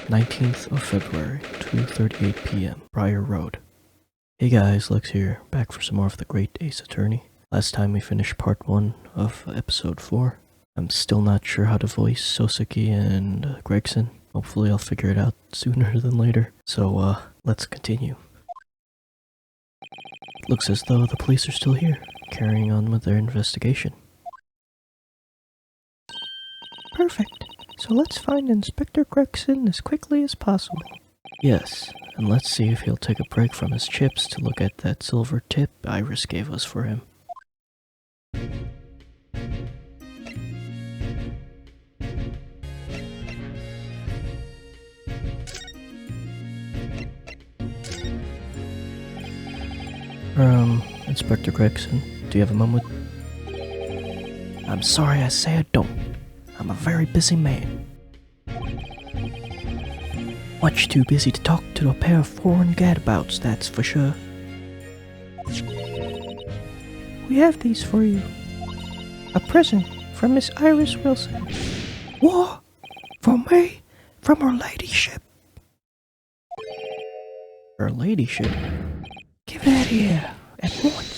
19th of February, 2:38 p.m., Briar Road. Hey guys, Lex here, back for some more of The Great Ace Attorney. Last time we finished part 1 of episode 4. I'm still not sure how to voice Soseki and Gregson. Hopefully I'll figure it out sooner than later. So, let's continue. It looks as though the police are still here, carrying on with their investigation. Perfect. So let's find Inspector Gregson as quickly as possible. Yes, and let's see if he'll take a break from his chips to look at that silver tip Iris gave us for him. Inspector Gregson, do you have a moment? I'm sorry I say I don't. I'm a very busy man. Much too busy to talk to a pair of foreign gadabouts, that's for sure. We have these for you. A present from Miss Iris Wilson. What? From me? From her ladyship? Her ladyship? Give that here, at once.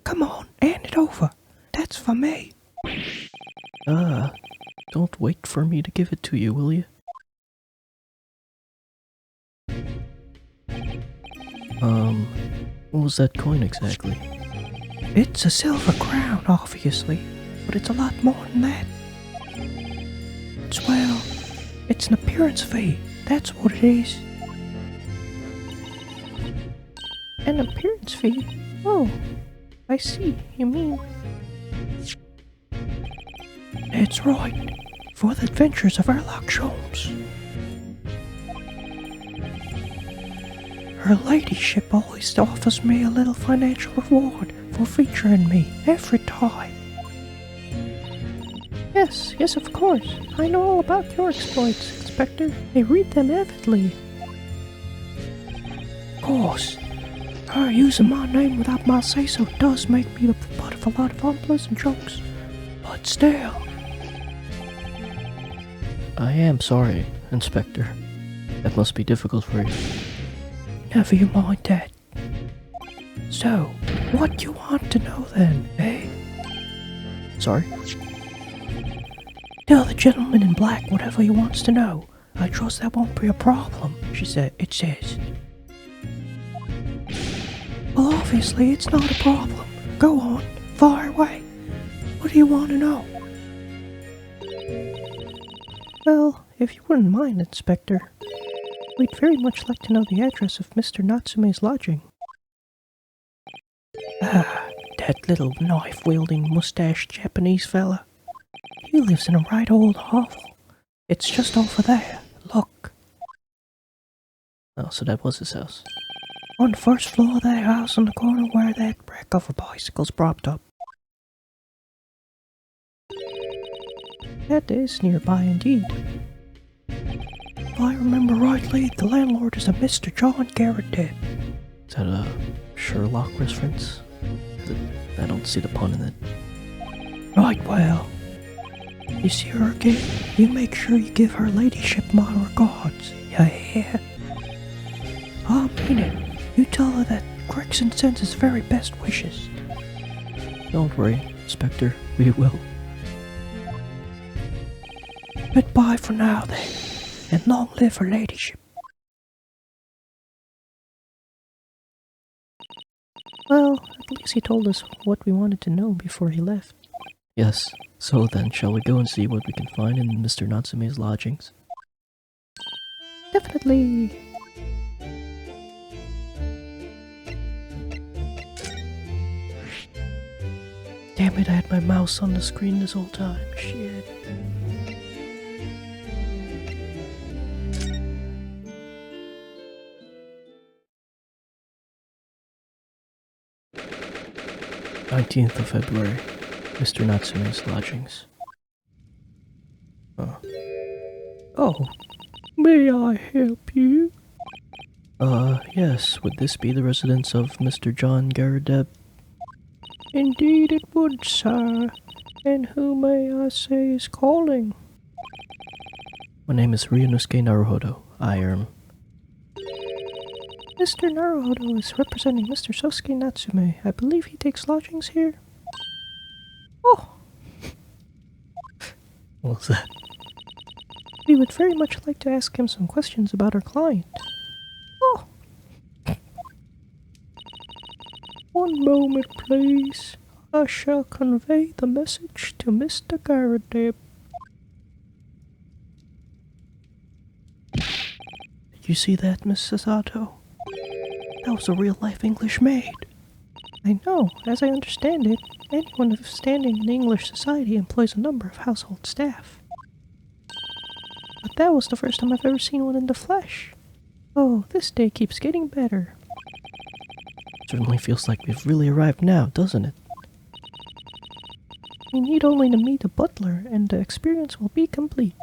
Come on, hand it over. That's for me. Don't wait for me to give it to you, will you? What was that coin exactly? It's a silver crown, obviously, but it's a lot more than that. It's an appearance fee, that's what it is. An appearance fee? Oh, I see, you mean... That's right, for the adventures of Sherlock Holmes. Her ladyship always offers me a little financial reward for featuring me every time. Yes, of course. I know all about your exploits, Inspector. I read them avidly. Of course. Her using my name without my say-so does make me the butt of a lot of unpleasant jokes. But still... I am sorry, Inspector. That must be difficult for you. Never you mind that. So, what do you want to know then, eh? Sorry? Tell the gentleman in black whatever he wants to know. I trust that won't be a problem, it says. Well, obviously it's not a problem. Go on, fire away. What do you want to know? Well, if you wouldn't mind, Inspector, we'd very much like to know the address of Mr. Natsume's lodging. That little knife-wielding, mustached Japanese fella. He lives in a right old hovel. It's just over there. Look. Oh, so that was his house. On the first floor of that house on the corner where that wreck of a bicycle's propped up. That is nearby indeed. If I remember rightly, the landlord is a Mr. John Garrideb. Is that a Sherlock reference? I don't see the pun in it. Right, well. You see her again? You make sure you give her ladyship my regards. You hear? I mean it. You tell her that Gregson sends his very best wishes. Don't worry, Inspector. We will. Goodbye for now, then. And long live her ladyship. Well, at least he told us what we wanted to know before he left. Yes, so then shall we go and see what we can find in Mr. Natsume's lodgings? Definitely. Damn it, I had my mouse on the screen this whole time. Shit. "19th of February, Mr. Natsume's lodgings." Oh, may I help you? Yes, would this be the residence of Mr. John Garrideb? Indeed it would, sir. And who may I say is calling? My name is Ryunosuke Naruhodo. Mr. Naruhodo is representing Mr. Sosuke Natsume. I believe he takes lodgings here. Oh, What was that? we would very much like to ask him some questions about our client. Oh. One moment, please. I shall convey the message to Mr. Garrideb. Did you see that, Miss Sasato? That was a real-life English maid. I know. As I understand it, anyone of standing in English society employs a number of household staff. But that was the first time I've ever seen one in the flesh. Oh, this day keeps getting better. Certainly feels like we've really arrived now, doesn't it? We need only to meet a butler, and the experience will be complete.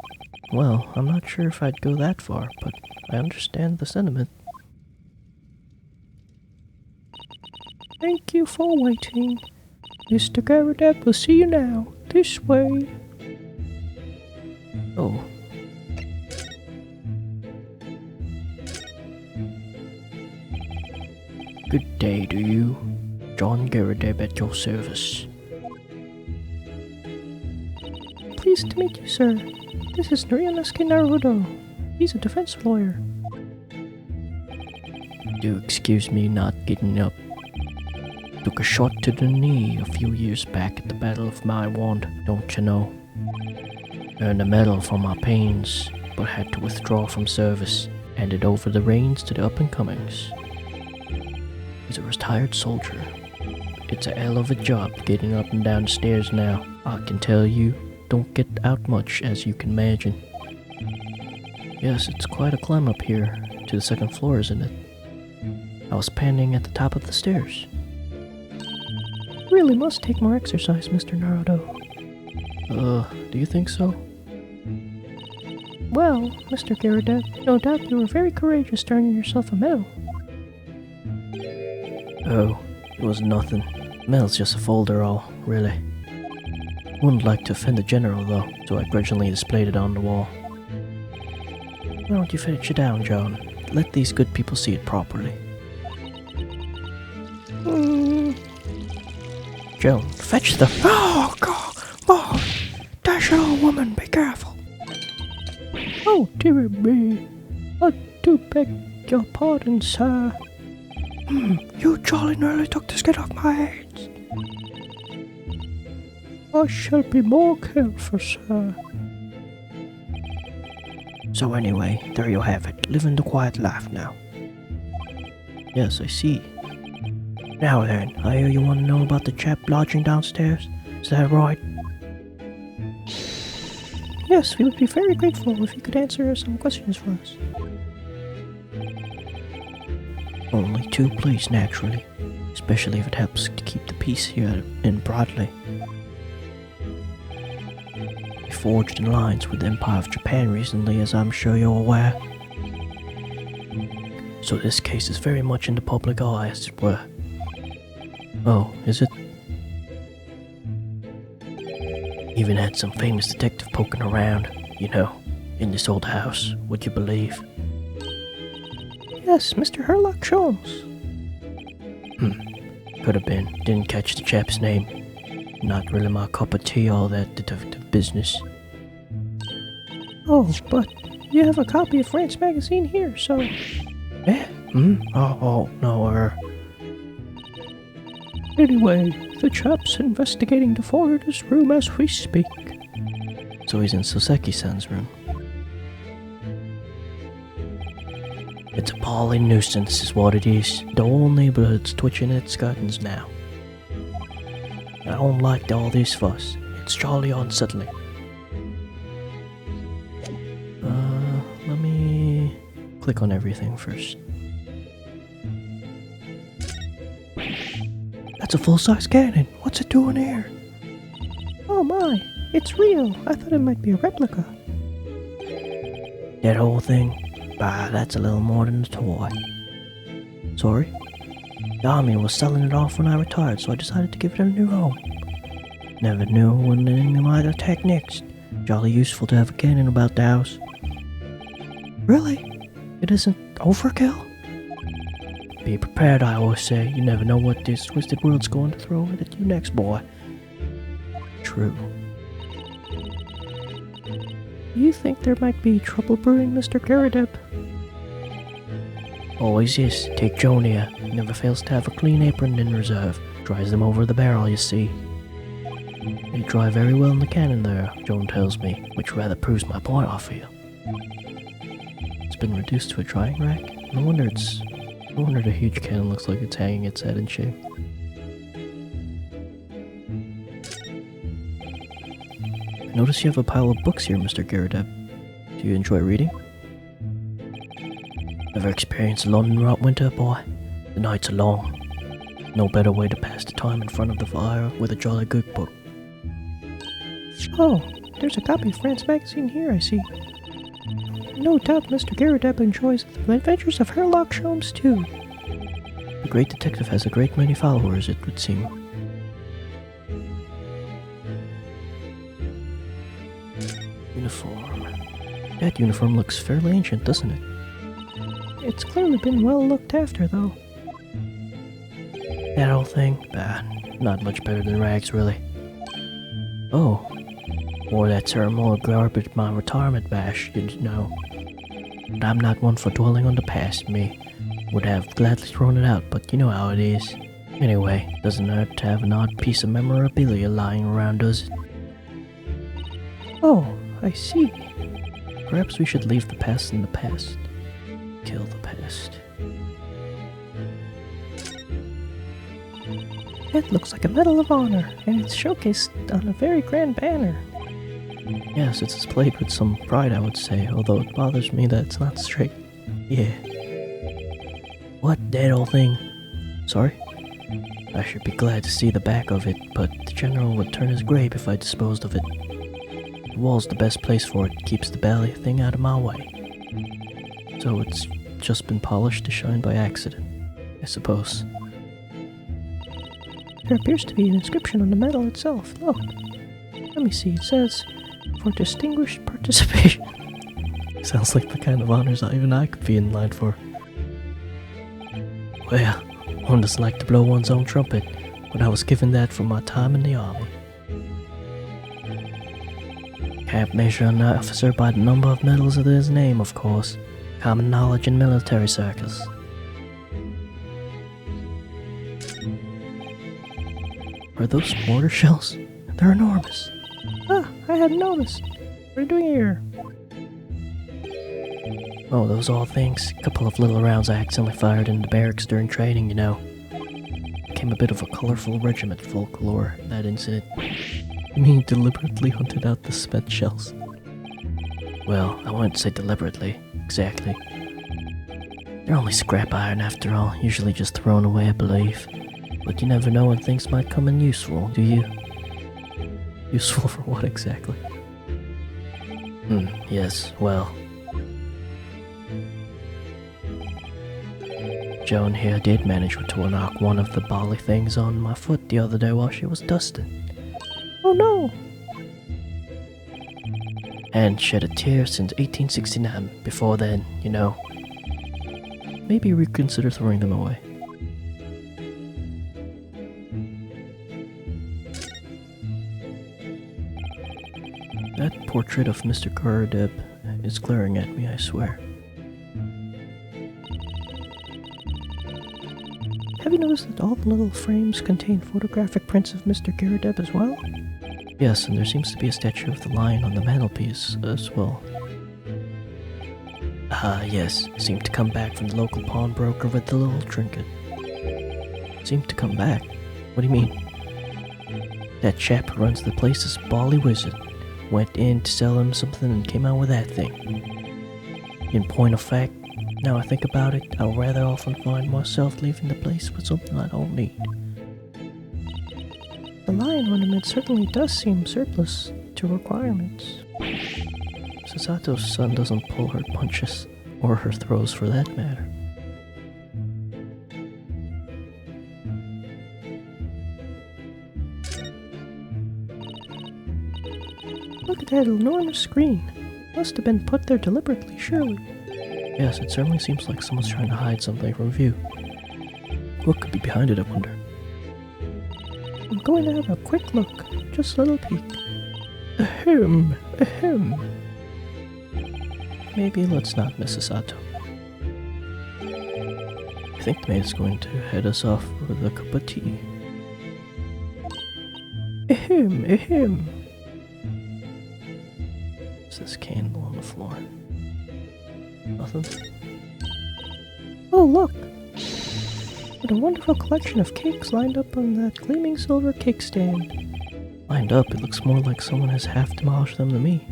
Well, I'm not sure if I'd go that far, but I understand the sentiment. Thank you for waiting. Mr. Garrideb will see you now. This way. Oh. Good day to you. John Garrideb at your service. Pleased to meet you, sir. This is Ryunosuke Naruhodo. He's a defense lawyer. Do excuse me not getting up. Took a shot to the knee a few years back at the Battle of My Wand, don't you know? Earned a medal for my pains, but had to withdraw from service. Handed over the reins to the up-and-comings. He's a retired soldier. It's a hell of a job getting up and down the stairs now. I can tell you, don't get out much, as you can imagine. Yes, it's quite a climb up here to the second floor, isn't it? I was panning at the top of the stairs. Really must take more exercise, Mr. Naruto. Do you think so? Well, Mr. Garrideb, no doubt you were very courageous to earn yourself a medal. Oh, it was nothing. Medal's just a folderol, really. Wouldn't like to offend the general, though, so I grudgingly displayed it on the wall. Why don't you fetch it down, John? Let these good people see it properly. Joan, fetch the... Oh, God! Boy! Dash old woman, be careful! Oh, dear me. I do beg your pardon, sir. You jolly nearly took the skin off my hands. I shall be more careful, sir. So anyway, there you have it. Living the quiet life now. Yes, I see. Now then, I hear you want to know about the chap lodging downstairs. Is that right? Yes, we would be very grateful if you could answer some questions for us. Only two, please, naturally. Especially if it helps to keep the peace here in Broadley. We forged in lines with the Empire of Japan recently, as I'm sure you're aware. So this case is very much in the public eye, as it were. Oh, is it? Even had some famous detective poking around, you know, in this old house, would you believe? Yes, Mr. Herlock Sholmes. Could have been. Didn't catch the chap's name. Not really my cup of tea, all that detective business. Oh, but you have a copy of France Magazine here, so... Eh? Oh, no, Anyway, the chap's investigating the foreigner's room as we speak. So he's in Soseki-san's room. It's a appalling nuisance is what it is. The whole neighborhood's twitching its curtains now. I don't like all this fuss. It's jolly unsettling. Let me click on everything first. That's a full-size cannon. What's it doing here? Oh my, it's real. I thought it might be a replica. That whole thing? Bah, that's a little more than a toy. Sorry? The army was selling it off when I retired, so I decided to give it a new home. Never knew when the enemy might attack next. Jolly useful to have a cannon about the house. Really? It isn't overkill? Be prepared, I always say. You never know what this twisted world's going to throw at you next, boy. True. You think there might be trouble brewing, Mr. Garrideb? Always is. Take Joan here. Never fails to have a clean apron in reserve. Dries them over the barrel, you see. They dry very well in the cannon there, Joan tells me, which rather proves my point, I feel. It's been reduced to a drying rack. No wonder the huge cannon looks like it's hanging its head in shame. I notice you have a pile of books here, Mr. Garrideb. Do you enjoy reading? Ever experienced London rot winter, boy? The nights are long. No better way to pass the time in front of the fire with a jolly good book. Oh, there's a copy of France magazine here, I see. No doubt Mr. Garrideb enjoys the adventures of Sherlock Holmes too. The great detective has a great many followers, it would seem. Uniform. That uniform looks fairly ancient, doesn't it? It's clearly been well looked after, though. That old thing? Not much better than rags, really. Oh, wore that ceremonial garbage at my retirement bash, you know. But I'm not one for dwelling on the past. Me would have gladly thrown it out, but you know how it is. Anyway, doesn't hurt to have an odd piece of memorabilia lying around, does it? Oh, I see. Perhaps we should leave the past in the past. Kill the past. That looks like a Medal of Honor, and it's showcased on a very grand banner. Yes, it's displayed with some pride, I would say, although it bothers me that it's not straight. Yeah. What, that old thing? Sorry? I should be glad to see the back of it, but the general would turn his grave if I disposed of it. The wall's the best place for it, keeps the bally thing out of my way. So it's just been polished to shine by accident, I suppose. There appears to be an inscription on the medal itself. Look. Let me see. It says, "For distinguished participation." Sounds like the kind of honors even I could be in line for. Well, one doesn't like to blow one's own trumpet, but I was given that for my time in the army. Can't measure an officer by the number of medals of his name, of course. Common knowledge in military circles. Are those mortar shells? They're enormous. Ah, I hadn't noticed. What are you doing here? Oh, those all things. A couple of little rounds I accidentally fired into barracks during training, you know. Became a bit of a colorful regiment folklore, that incident. You mean deliberately hunted out the spent shells? Well, I wouldn't say deliberately, exactly. They're only scrap iron after all, usually just thrown away, I believe. But you never know when things might come in useful, do you? Useful for what exactly? Yes, well. Joan here did manage to knock one of the bally things on my foot the other day while she was dusting. Oh no! And shed a tear since 1869. Before then, you know. Maybe reconsider throwing them away. That portrait of Mr. Garrideb is glaring at me, I swear. Have you noticed that all the little frames contain photographic prints of Mr. Garrideb as well? Yes, and there seems to be a statue of the lion on the mantelpiece as well. Yes, seemed to come back from the local pawnbroker with the little trinket. Seemed to come back? What do you mean? That chap who runs the place is a bally wizard. Went in to sell him something and came out with that thing. In point of fact, now I think about it, I'll rather often find myself leaving the place with something I don't need. The lion ornament certainly does seem surplus to requirements. Sasato's son doesn't pull her punches, or her throws for that matter. Look at that enormous screen. Must have been put there deliberately, surely. Yes, it certainly seems like someone's trying to hide something from view. What could be behind it, I wonder? I'm going to have a quick look. Just a little peek. Ahem, ahem. Maybe let's not miss a Sato. I think the maid is going to head us off with a cup of tea. Ahem, ahem. What's this candle on the floor? Nothing? Oh, look! What a wonderful collection of cakes lined up on that gleaming silver cake stand. Lined up, it looks more like someone has half demolished them than me.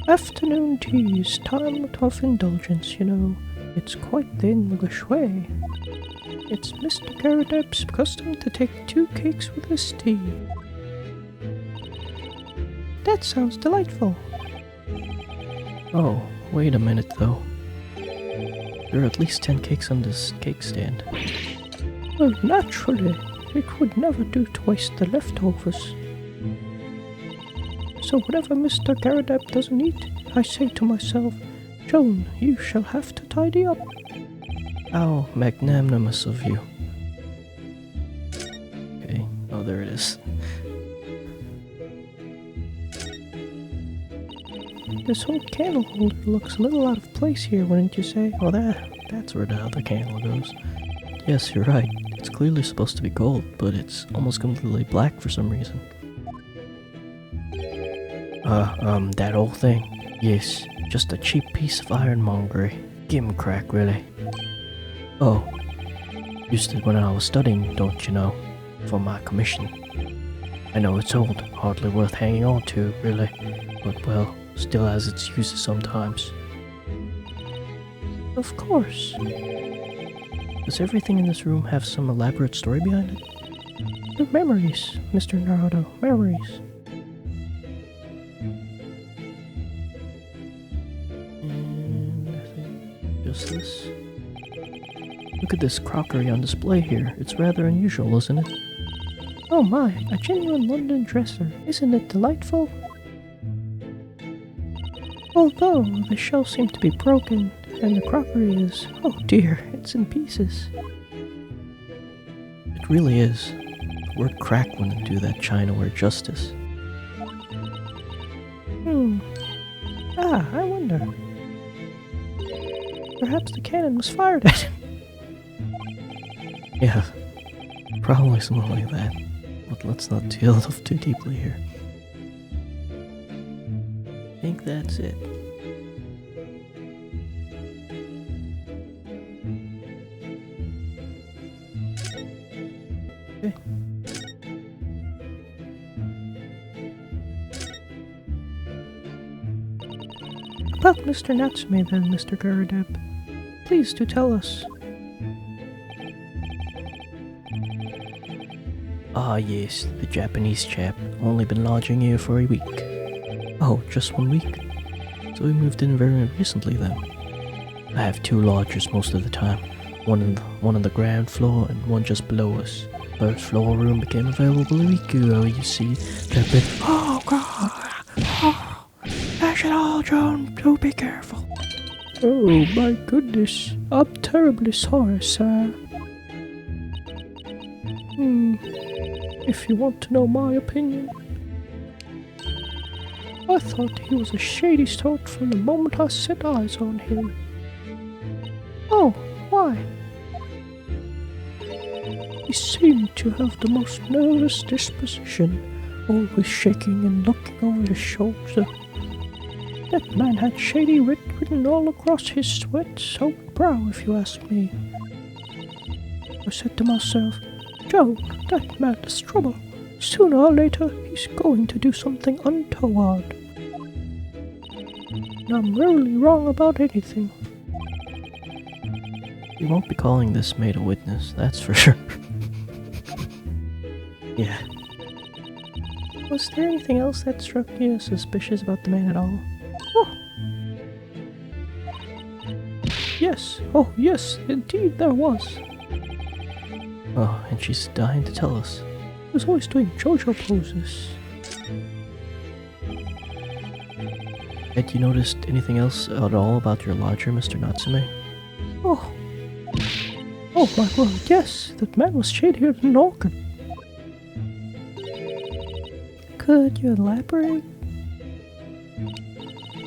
Afternoon tea's time of indulgence, you know. It's quite the English way. It's Mr. Garrideb's custom to take 2 cakes with his tea. That sounds delightful. Oh, wait a minute though. There are at least 10 cakes on this cake stand. Well, naturally, it would never do to waste the leftovers. So whatever Mr. Garrideb doesn't eat, I say to myself, Joan, you shall have to tidy up. How magnanimous of you. Okay, oh there it is. This whole candle holder looks a little out of place here, wouldn't you say? Oh, that's where the other candle goes. Yes, you're right. It's clearly supposed to be gold, but it's almost completely black for some reason. That old thing? Yes, just a cheap piece of ironmongery. Give him crack, really. Oh, used it when I was studying, don't you know, for my commission. I know it's old, hardly worth hanging on to, really, but well, still has its uses sometimes. Of course. Does everything in this room have some elaborate story behind it? The memories, Mr. Naruto, memories. And I think just this. Look at this crockery on display here. It's rather unusual, isn't it? Oh my, a genuine London dresser. Isn't it delightful? Although the shelves seem to be broken, and the crockery is, oh dear, it's in pieces. It really is. The word crack wouldn't do that chinaware justice. I wonder. Perhaps the cannon was fired at him. Yeah, probably something like that. But let's not deal too deeply here. I think that's it. Okay. About Mr. Natsume then, Mr. Garrideb. Please do tell us. Ah yes, the Japanese chap. Only been lodging here for a week. Oh, just 1 week? So we moved in very recently then. I have 2 lodgers most of the time. One on the ground floor and one just below us. First floor room became available a week ago, you see. Oh God! Oh, dash it all, Joan. Do be careful. Oh my goodness. I'm terribly sorry, sir. If you want to know my opinion, I thought he was a shady sort from the moment I set eyes on him. Oh, why? He seemed to have the most nervous disposition, always shaking and looking over his shoulder. That man had shady written all across his sweat-soaked brow, if you ask me. I said to myself, Joe, that man is trouble. Sooner or later, he's going to do something untoward. And I'm rarely wrong about anything. You won't be calling this maid a witness, that's for sure. Yeah. Was there anything else that struck you as suspicious about the man at all? Oh! Yes, oh yes, indeed there was. Oh, and she's dying to tell us. He was always doing JoJo poses. Had you noticed anything else at all about your lodger, Mr. Natsume? Oh. Oh my word, yes, that man was shadier than an orchid. Could you elaborate?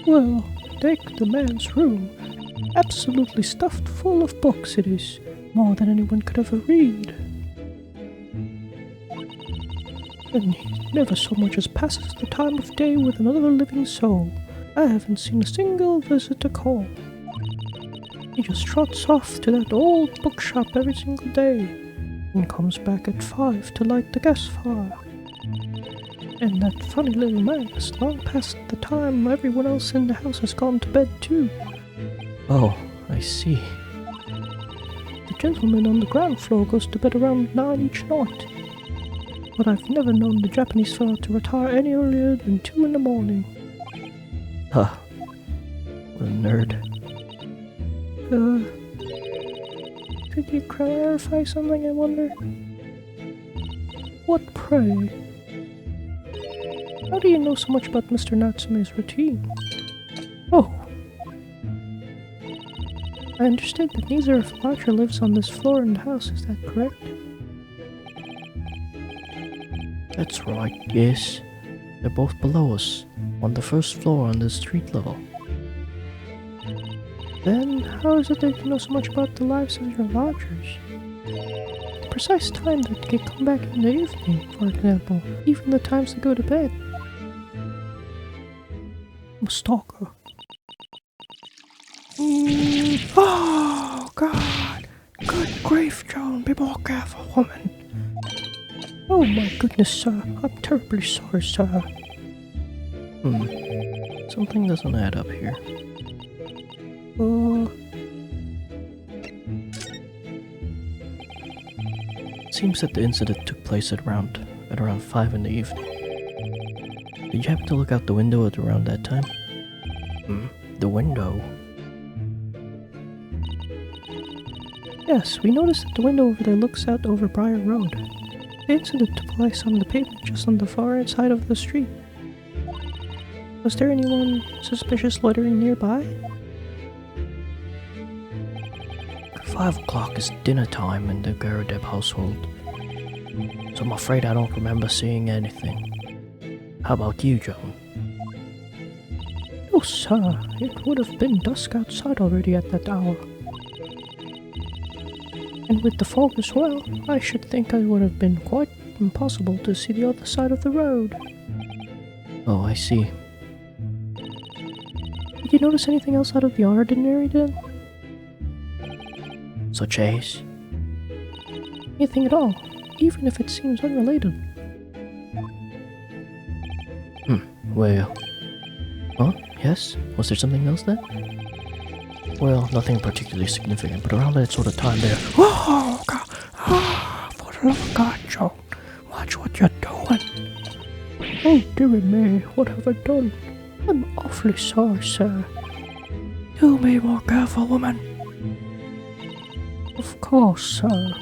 Well, take the man's room. Absolutely stuffed full of books it is, more than anyone could ever read. And he never so much as passes the time of day with another living soul. I haven't seen a single visitor call. He just trots off to that old bookshop every single day, and comes back at 5 to light the gas fire. And that funny little man is long past the time everyone else in the house has gone to bed too. Oh, I see. The gentleman on the ground floor goes to bed around 9 each night. But I've never known the Japanese fellow to retire any earlier than 2 in the morning. Huh. What a nerd. Could you clarify something, I wonder? What pray? How do you know so much about Mr. Natsume's routine? Oh. I understand that neither of the lodger lives on this floor in the house, is that correct? That's right, yes. They're both below us, on the first floor on the street level. Then how is it that you know so much about the lives of your lodgers? The precise time that they come back in the evening, for example, even the times they go to bed. I'm a stalker. Oh, God! Good grief, Joan, be more careful, woman. Oh my goodness, sir. I'm terribly sorry, sir. Something doesn't add up here. It seems that the incident took place at around 5 in the evening. Did you happen to look out the window at around that time? The window? Yes, we noticed that the window over there looks out over Briar Road. The incident took place on the pavement just on the far side of the street. Was there anyone suspicious loitering nearby? 5 o'clock is dinner time in the Garrideb household, so I'm afraid I don't remember seeing anything. How about you, Joan? Oh, sir, it would have been dusk outside already at that hour. And with the fog as well, I should think it would have been quite impossible to see the other side of the road. Oh, I see. Did you notice anything else out of the ordinary then? Such as? Anything at all, even if it seems unrelated. Well... Huh? Yes? Was there something else then? Well, nothing particularly significant, but around that sort of time there... Oh, God! Ah, for the love of God, Joan, watch what you're doing. Oh, dearie me, what have I done? I'm awfully sorry, sir. Do be more careful, woman. Of course, sir.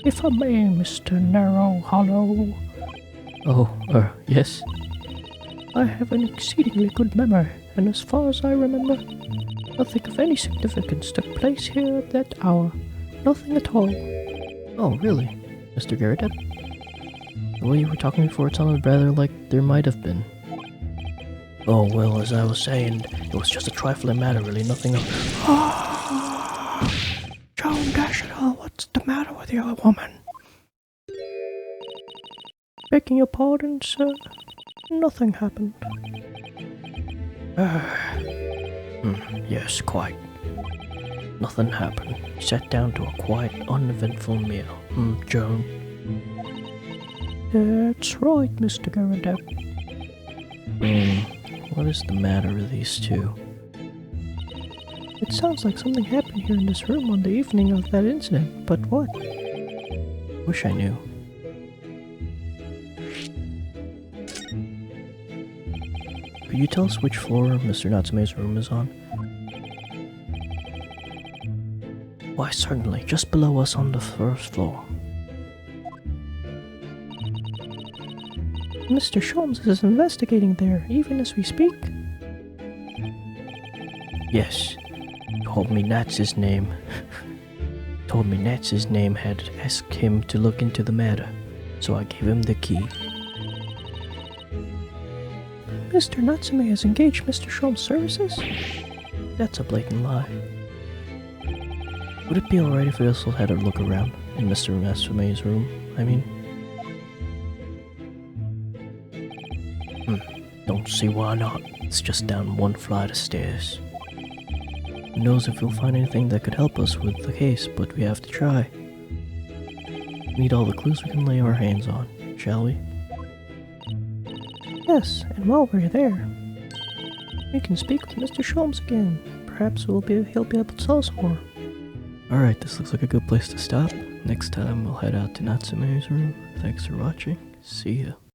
If I may, Mr. Narrow Hollow. Oh, yes? I have an exceedingly good memory, and as far as I remember, nothing of any significance took place here at that hour. Nothing at all. Oh, really? Mr. Garrideb? The way you were talking before, it sounded rather like there might have been. Oh, well, as I was saying, it was just a trifling matter, really, nothing else. Joan Dashiell, what's the matter with you, woman? Begging your pardon, sir. Nothing happened. Yes, quite. Nothing happened. Sat down to a quiet, uneventful meal. Joan? That's right, Mr. Garrideb. What is the matter with these two? It sounds like something happened here in this room on the evening of that incident, but what? Wish I knew. Could you tell us which floor Mr. Natsume's room is on? Why, certainly, just below us on the first floor. Mr. Sholmes is investigating there, even as we speak. Yes. Told me Natsume's name. Told me Natsume's name had asked him to look into the matter, so I gave him the key. Mr. Natsume has engaged Mr. Sholm's services? That's a blatant lie. Would it be alright if we also had a look around in Mr. Natsume's room? Don't see why not. It's just down one flight of stairs. Who knows if we'll find anything that could help us with the case, but we have to try. We need all the clues we can lay our hands on, shall we? Yes, and while we're there, we can speak with Mr. Sholmes again. Perhaps he'll be able to tell us more. Alright, this looks like a good place to stop. Next time we'll head out to Natsume's room. Thanks for watching. See ya.